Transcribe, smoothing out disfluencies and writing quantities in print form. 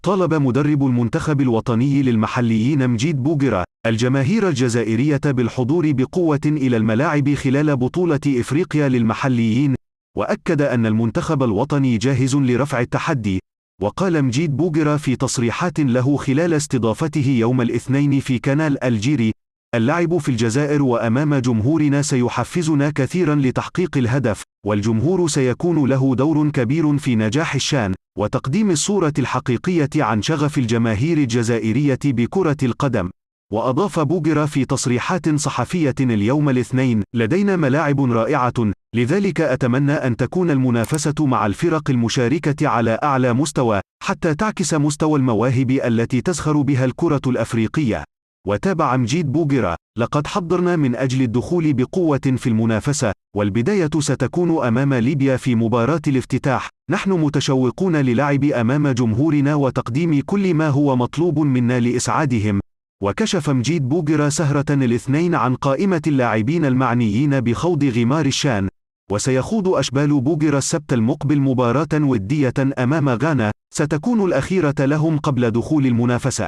طالب مدرب المنتخب الوطني للمحليين مجيد بوقرة الجماهير الجزائرية بالحضور بقوة إلى الملاعب خلال بطولة إفريقيا للمحليين، وأكد أن المنتخب الوطني جاهز لرفع التحدي. وقال مجيد بوقرة في تصريحات له خلال استضافته يوم الاثنين في كانال الجيري: اللعب في الجزائر وأمام جمهورنا سيحفزنا كثيرا لتحقيق الهدف، والجمهور سيكون له دور كبير في نجاح الشان وتقديم الصورة الحقيقية عن شغف الجماهير الجزائرية بكرة القدم. وأضاف بوقرة في تصريحات صحفية اليوم الاثنين: لدينا ملاعب رائعة، لذلك أتمنى أن تكون المنافسة مع الفرق المشاركة على أعلى مستوى، حتى تعكس مستوى المواهب التي تزخر بها الكرة الأفريقية. وتابع مجيد بوقرة: لقد حضرنا من أجل الدخول بقوة في المنافسة، والبداية ستكون أمام ليبيا في مباراة الافتتاح. نحن متشوقون للعب أمام جمهورنا وتقديم كل ما هو مطلوب منا لإسعادهم. وكشف مجيد بوقرة سهرة الاثنين عن قائمة اللاعبين المعنيين بخوض غمار الشان. وسيخوض أشبال بوقرة السبت المقبل مباراة ودية أمام غانا، ستكون الأخيرة لهم قبل دخول المنافسة.